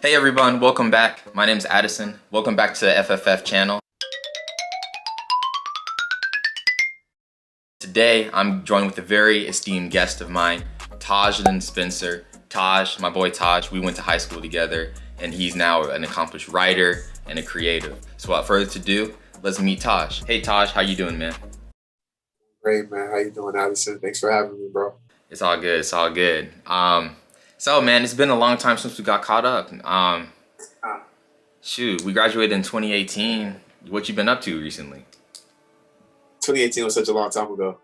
Hey everyone, welcome back. My name's Addison. Welcome back to the FFF channel. Today, I'm joined with a very esteemed guest of mine, Tajudin Spencer. Taj, my boy Taj, we went to high school together, and he's now an accomplished writer and a creative. So without further ado, let's meet Taj. Hey Taj, how you doing, man? Great, man. How you doing, Addison? Thanks for having me, bro. It's all good, it's all good. So man, it's been a long time since we got caught up. Shoot, we graduated in 2018. What you been up to recently? 2018 was such a long time ago.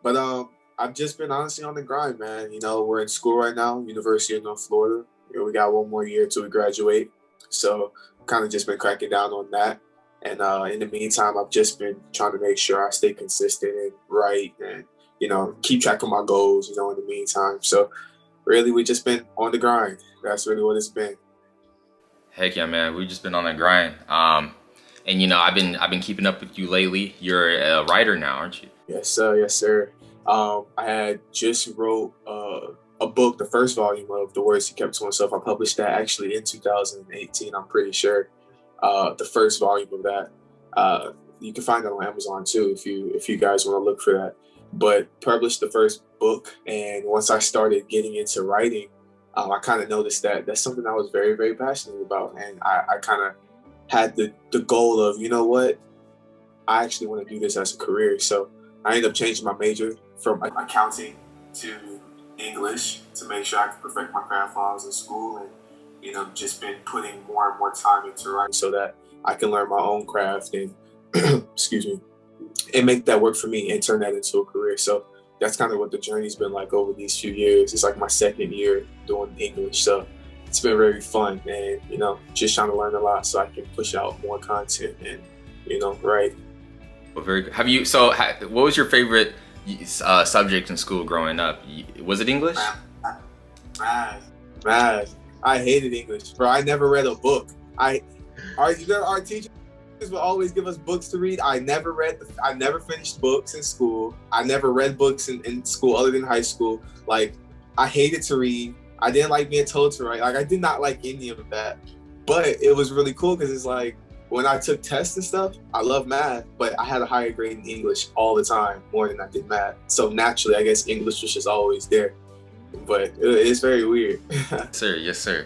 But I've just been honestly on the grind, man. You know, we're in school right now, University of North Florida. You know, we got one more year till we graduate. So kind of just been cracking down on that. And in the meantime, I've just been trying to make sure I stay consistent and write and, you know, keep track of my goals, you know, in the meantime. So really, we just been on the grind. That's really what it's been. Heck yeah, man. We've just been on the grind. And you know, I've been keeping up with you lately. You're a writer now, aren't you? Yes, sir. Yes, sir. I had just wrote a book, the first volume of The Words He Kept to Himself. I published that actually in 2018, I'm pretty sure. The first volume of that. You can find that on Amazon too if you guys want to look for that. But published the first book, and once I started getting into writing, I kind of noticed that that's something I was very, very passionate about, and I kind of had the goal of, you know what, I actually want to do this as a career. So I ended up changing my major from accounting to English to make sure I could perfect my craft while I was in school, and you know, just been putting more and more time into writing so that I can learn my own craft and excuse me, and make that work for me and turn that into a career. So that's kind of what the journey's been like over these few years. It's like my second year doing English, so it's been very fun, and you know, just trying to learn a lot so I can push out more content and, you know, write. Well, very good. Have you? So, what was your favorite subject in school growing up? Was it English? Math, math. I hated English, bro. I never read a book. Our teachers would always give us books to read. I never finished books in school. I never read books in school other than high school. Like, I hated to read. I didn't like being told to write. Like, I did not like any of that. But it was really cool because it's like when I took tests and stuff, I love math, but I had a higher grade in English all the time, more than I did math. So naturally, I guess English was just always there. But it's very weird. Sir, yes, sir.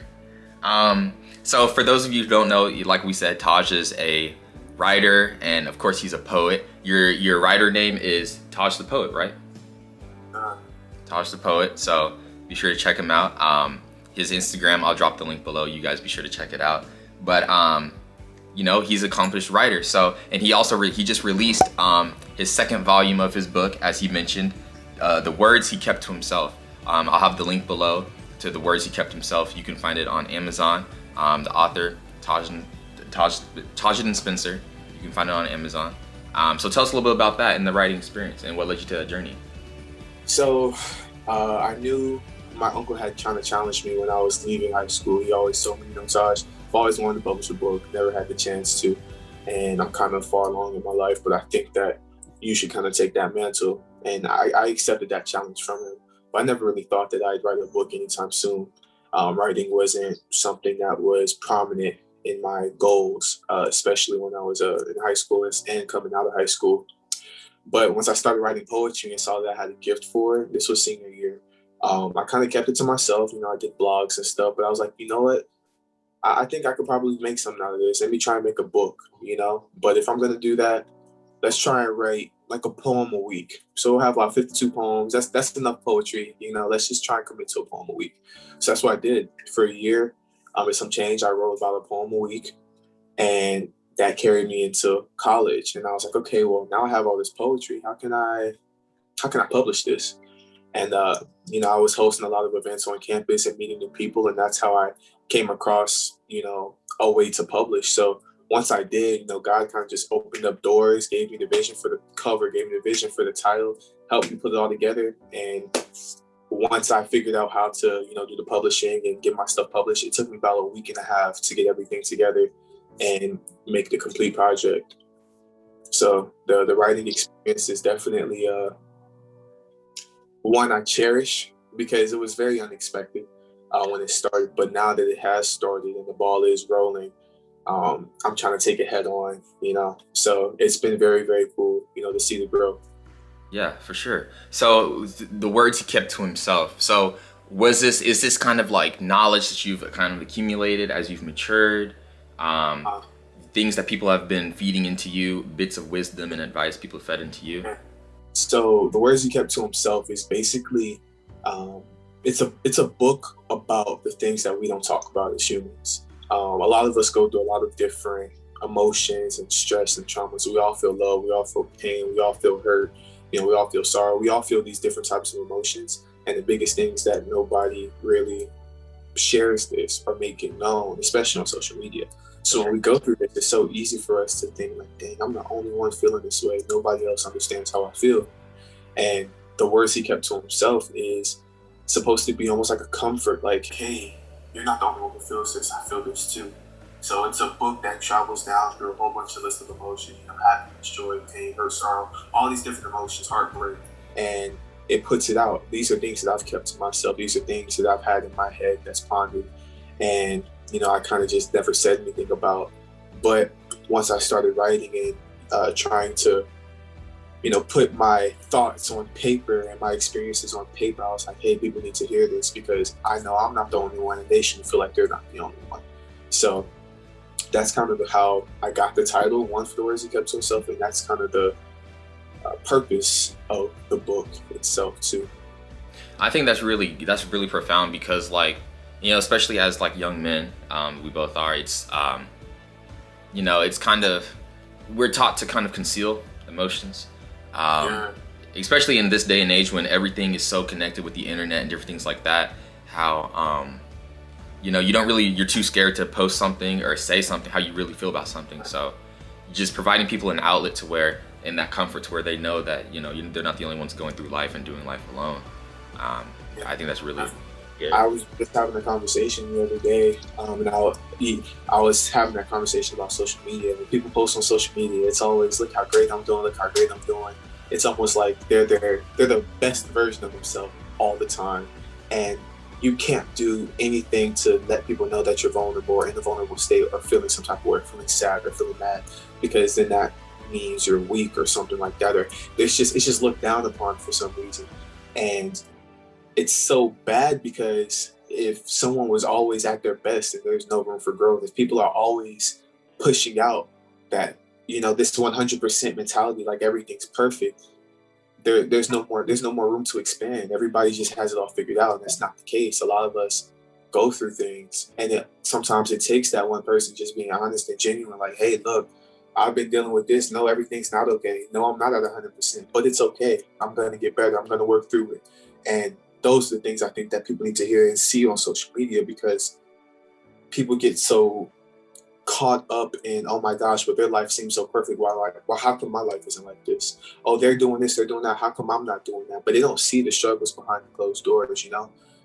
So for those of you who don't know, like we said, Taj is a writer, and of course he's a poet. Your writer name is Taj the Poet, right? Taj the Poet. So be sure to check him out. His Instagram, I'll drop the link below. You guys be sure to check it out. But you know, he's an accomplished writer. So, and he also he just released his second volume of his book, as he mentioned, The Words He Kept to Himself. I'll have the link below to The Words He Kept Himself. You can find it on Amazon. The author, Tajudin Spencer. You can find it on Amazon. So tell us a little bit about that and the writing experience and what led you to that journey. So I knew my uncle had trying to challenge me when I was leaving high school. He always told me, you know, Taj, I've always wanted to publish a book, never had the chance to. And I'm kind of far along in my life, but I think that you should kind of take that mantle. And I accepted that challenge from him. But I never really thought that I'd write a book anytime soon. Writing wasn't something that was prominent in my goals, especially when I was in high school and coming out of high school. But once I started writing poetry and saw that I had a gift for it, this was senior year, I kind of kept it to myself. You know, I did blogs and stuff, but I was like, you know what? I think I could probably make something out of this. Let me try and make a book, you know? But if I'm going to do that, let's try and write like a poem a week. So we'll have about 52 poems. That's enough poetry, you know? Let's just try and commit to a poem a week. So that's what I did for a year. With some change, I wrote about a poem a week. And that carried me into college. And I was like, okay, well, now I have all this poetry. How can I publish this? And, you know, I was hosting a lot of events on campus and meeting new people. And that's how I came across, you know, a way to publish. So once I did, you know, God kind of just opened up doors, gave me the vision for the cover, gave me the vision for the title, helped me put it all together. And once I figured out how to, you know, do the publishing and get my stuff published, it took me about a week and a half to get everything together and make the complete project. So the writing experience is definitely one I cherish because it was very unexpected. when it started. But now that it has started and the ball is rolling, I'm trying to take it head on, So it's been very, very cool, to see the growth. Yeah, for sure. So the words he kept to himself. So is this kind of like knowledge that you've kind of accumulated as you've matured? Um, Uh, Things that people have been feeding into you, bits of wisdom and advice people fed into you? so the words he kept to himself is basically, um, it's a book about the things that we don't talk about as humans. A lot of us go through a lot of different emotions and stress and traumas. We all feel love, we all feel pain, we all feel hurt, we all feel sorrow, we all feel these different types of emotions. And the biggest thing is that nobody really shares this or make it known, especially on social media. So when we go through this, it's so easy for us to think like, dang, I'm the only one feeling this way. Nobody else understands how I feel. And the words he kept to himself is supposed to be almost like a comfort, like, hey, you're not the only one who feels this. I feel this too. So it's a book that travels down through a whole bunch of list of emotions, happiness, joy, pain, hurt, sorrow, all these different emotions, heartbreak. And it puts it out. These are things that I've kept to myself. These are things that I've had in my head that's pondered. And, I kind of just never said anything about. But once I started writing and trying to, put my thoughts on paper and my experiences on paper, I was like, hey, people need to hear this because I know I'm not the only one and they shouldn't feel like they're not the only one. So that's kind of how I got the title, One for the Words He Kept to Himself. And that's kind of the purpose of the book itself too. I think that's really profound because especially as like young men, we both are. It's it's kind of, we're taught to kind of conceal emotions, especially in this day and age when everything is so connected with the internet and different things like that. How you don't really, you're too scared to post something or say something how you really feel about something. So just providing people an outlet to where, in that comfort, to where they know that they're not the only ones going through life and doing life alone. I think that's really good. I was just having a conversation the other day, and I was having that conversation about social media. When people post on social media, it's always, look how great I'm doing, look how great I'm doing. It's almost like they're the best version of themselves all the time, and you can't do anything to let people know that you're vulnerable or in a vulnerable state or feeling some type of way, feeling sad or feeling mad, because then that means you're weak or something like that, or it's just looked down upon for some reason. And it's so bad because if someone was always at their best, then there's no room for growth. If people are always pushing out that, this 100% mentality, like everything's perfect, there's no more room to expand. Everybody just has it all figured out, and that's not the case. A lot of us go through things, and sometimes it takes that one person just being honest and genuine, like, hey, look, I've been dealing with this. No, everything's not okay. No, I'm not at 100%, but it's okay. I'm going to get better. I'm going to work through it. And those are the things I think that people need to hear and see on social media, because people get so caught up in, oh my gosh, but their life seems so perfect. Well, how come my life isn't like this? Oh, they're doing this, they're doing that. How come I'm not doing that? But they don't see the struggles behind the closed doors,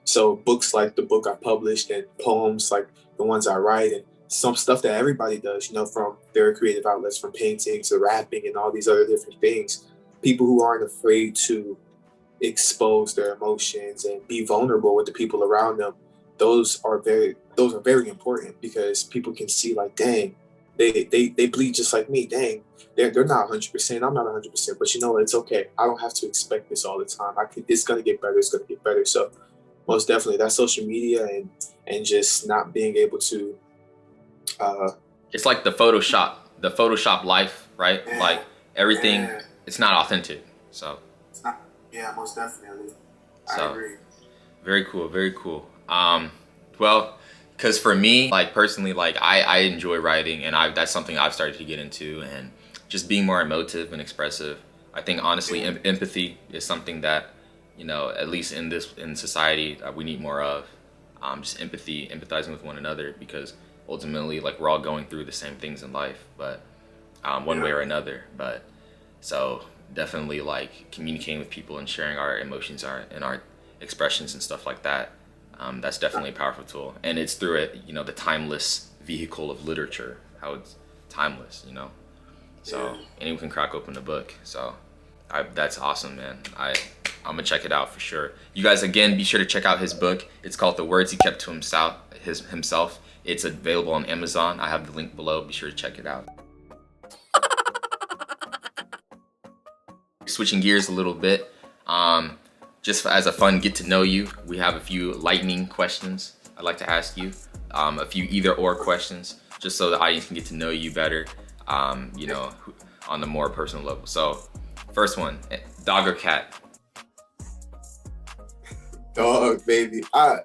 So books like the book I published and poems like the ones I write and some stuff that everybody does, from their creative outlets, from painting to rapping and all these other different things. People who aren't afraid to expose their emotions and be vulnerable with the people around them, those are very important, because people can see, like, dang, they bleed just like me. Dang, they're not 100%. I'm not 100%, but it's okay. I don't have to expect this all the time. It's gonna get better. It's gonna get better. So most definitely, that's social media and just not being able to. It's like the Photoshop life, right? Yeah, like everything, yeah. It's not authentic. So It's not, yeah, most definitely. So, I agree. Very cool, very cool. Well, because for me, like personally, like I enjoy writing, and that's something I've started to get into, and just being more emotive and expressive. I think honestly, empathy is something that, at least in society, we need more of. Just empathy, empathizing with one another, because ultimately, like, we're all going through the same things in life, but one way or another. But so definitely, like, communicating with people and sharing our emotions and our expressions and stuff like that. That's definitely a powerful tool, and it's through it, the timeless vehicle of literature, how it's timeless, So anyone can crack open a book. So that's awesome, man. I'm gonna check it out for sure. You guys, again, be sure to check out his book. It's called The Words He Kept to Himself. It's available on Amazon. I have the link below. Be sure to check it out. Switching gears a little bit, just as a fun get to know you, we have a few lightning questions I'd like to ask you. A few either or questions, just so the audience can get to know you better, you know, on the more personal level. So, first one, dog or cat? Dog, baby. I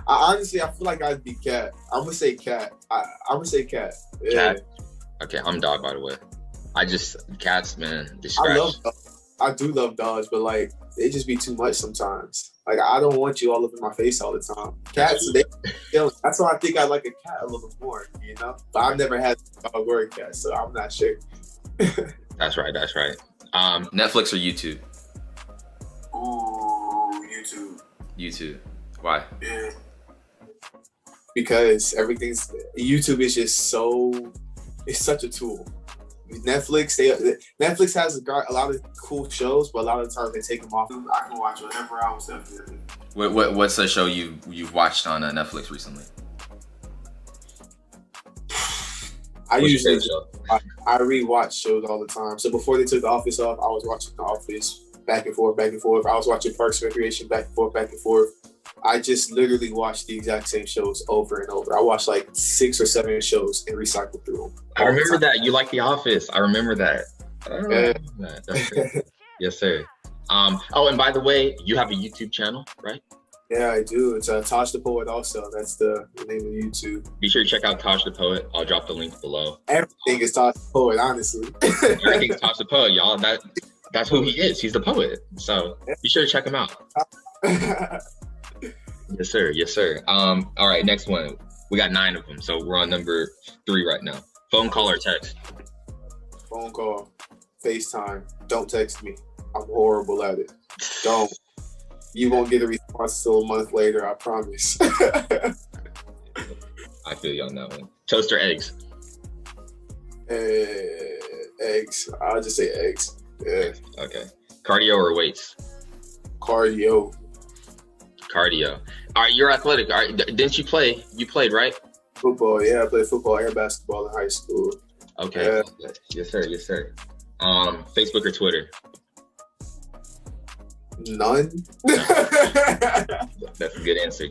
honestly, I feel like I'd be cat. I'm gonna say cat. I'm gonna say cat. Yeah. Cat. Okay, I'm dog, by the way. Cats, man. I do love dogs, but like they just be too much sometimes. Like I don't want you all up in my face all the time. Cats, that's why I think I like a cat a little more, you know. But I've never had a dog or a cat, so I'm not sure. That's right. Netflix or YouTube? Ooh, YouTube. YouTube. Why? Yeah. Because YouTube is just it's such a tool. Netflix has a lot of cool shows, but a lot of the times they take them off. I can watch whatever I was definitely. What's a show you've watched on Netflix recently? I rewatch shows all the time. So before they took The Office off, I was watching The Office back and forth. I was watching Parks and Recreation back and forth. I just literally watched the exact same shows over and over. I watched like 6 or 7 shows and recycled through them. I remember that. You like The Office. I remember that. Yes, sir. Oh, and by the way, you have a YouTube channel, right? Yeah, I do. It's TajThePoet also. That's the name of YouTube. Be sure to check out TajThePoet. I'll drop the link below. Everything is TajThePoet, honestly. Everything's TajThePoet, y'all. That's who he is. He's the poet. So be sure to check him out. Yes, sir. All right, next one. We got 9 of them, so we're on number 3 right now. Phone call or text? Phone call. FaceTime. Don't text me. I'm horrible at it. Don't. You won't get a response till a month later, I promise. I feel you on that one. Toast or eggs? Eggs. I'll just say eggs. Yeah. Okay. Cardio or weights? Cardio. All right, you're athletic. All right, didn't you play? You played, right? Football, yeah. I played football and basketball in high school. Okay. Yeah. Yes, sir. Facebook or Twitter? None. That's a good answer.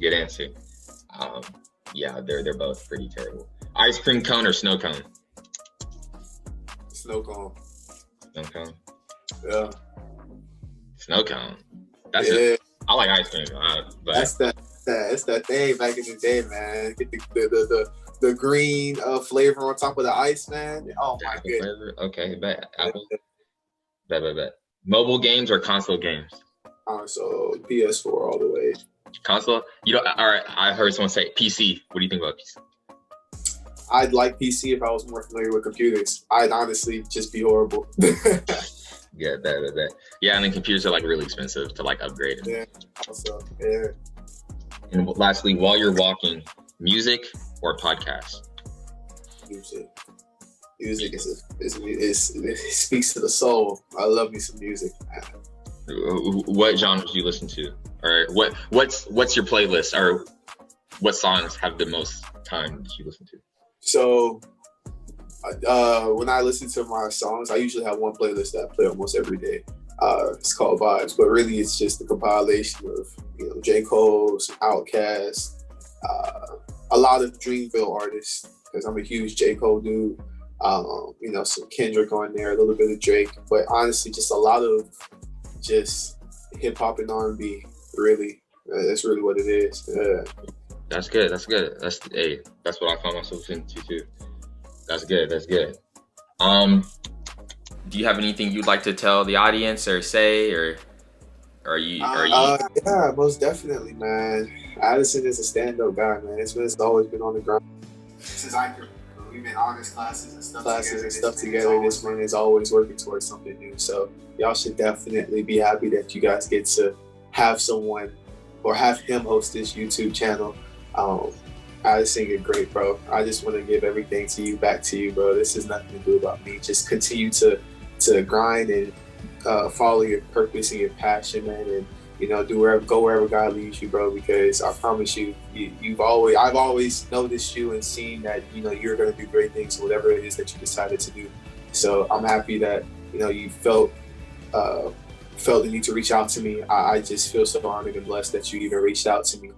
Yeah, they're both pretty terrible. Ice cream cone or snow cone? Snow cone. Yeah. Snow cone. I like ice cream. But That's that thing back in the day, man. Get the green flavor on top of the ice, man. Oh my goodness. Okay, bet. Apple. Bet. Mobile games or console games? So PS4 all the way. Console? All right. I heard someone say PC. What do you think about PC? I'd like PC if I was more familiar with computers. I'd honestly just be horrible. Yeah, that. Yeah, and then computers are like really expensive to like upgrade. Yeah, also, yeah. And lastly, while you're walking, music or podcast? Music it speaks to the soul. I love me some music. What genres do you listen to, or what's your playlist, or what songs have the most time that you listen to? So. When I listen to my songs, I usually have one playlist that I play almost every day. It's called Vibes, but really it's just a compilation of J. Cole's, Outkast, a lot of Dreamville artists because I'm a huge J. Cole dude. Some Kendrick on there, a little bit of Drake, but honestly, just a lot of just hip hop and R&B. Really, that's really what it is. That's good. That's what I found myself into too. That's good. Do you have anything you'd like to tell the audience or say, or are you? Yeah, most definitely, man. Addison is a stand-up guy, man. It's always been on the ground. Since we've been honest classes and stuff together. This man is always working towards something new. So y'all should definitely be happy that you guys get to have someone or have him host this YouTube channel. Addison, you're great, bro. I just want to give everything back to you, bro. This is nothing to do about me. Just continue to grind and follow your purpose and your passion, man, and you know, go wherever God leads you, bro. Because I promise you, I've always noticed you and seen that, you know, you're gonna do great things, whatever it is that you decided to do. So I'm happy that, you know, you felt the need to reach out to me. I just feel so honored and blessed that you even reached out to me.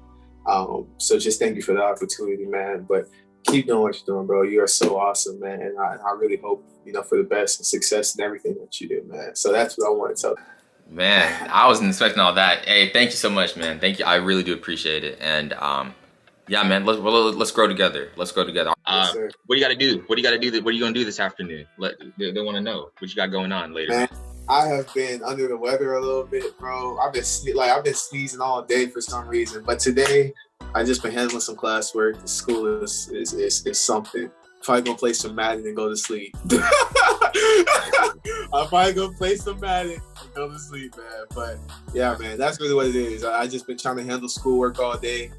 So just thank you for the opportunity, man. But keep doing what you're doing, bro. You are so awesome, man. And I really hope, you know, for the best and success in everything that you do, man. So that's what I want to tell you. Man, I wasn't expecting all that. Hey, thank you so much, man. Thank you. I really do appreciate it. And yeah, man, let's grow together. Let's grow together. Yes, what do you got to do? What do you got to do? What are you gonna do this afternoon? They want to know what you got going on later. Man, I have been under the weather a little bit, bro. I've been sneezing all day for some reason. But today, I just been handling some classwork. The school is something. Probably gonna play some Madden and go to sleep. I'm probably gonna play some Madden and go to sleep, man. But yeah, man, that's really what it is. I just been trying to handle schoolwork all day.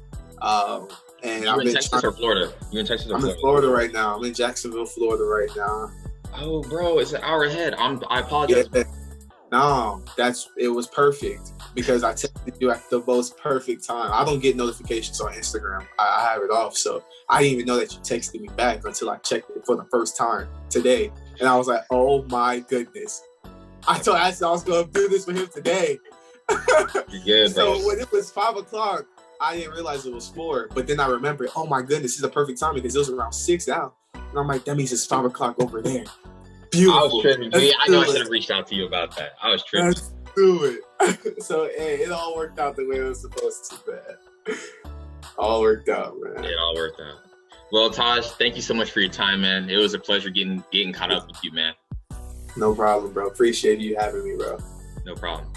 And you in Texas or Florida? You in Texas or Florida? I'm in Florida right now. I'm in Jacksonville, Florida right now. Oh, bro, it's an hour ahead. I apologize. Yeah. No, it was perfect because I texted you at the most perfect time. I don't get notifications on Instagram. I have it off, so I didn't even know that you texted me back until I checked it for the first time today. And I was like, oh my goodness. I thought I was going to do this for him today. Yeah, so when it was 5 o'clock, I didn't realize it was 4. But then I remembered, oh my goodness, this is a perfect time because it was around 6 now. And I'm like, that means it's 5 o'clock over there. Beautiful. I was tripping. I know I should have reached out to you about that. I was tripping. Let's do it. So, hey, it all worked out the way it was supposed to, man. All worked out, man. It all worked out. Well, Taj, thank you so much for your time, man. It was a pleasure getting caught up with you, man. No problem, bro. Appreciate you having me, bro. No problem.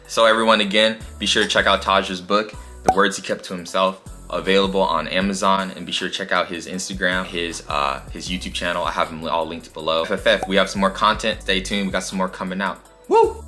So, everyone, again, be sure to check out Taj's book, The Words He Kept to Himself, available on Amazon, and be sure to check out his Instagram, his YouTube channel. I have them all linked below. FFF, we have some more content. Stay tuned. We got some more coming out. Woo!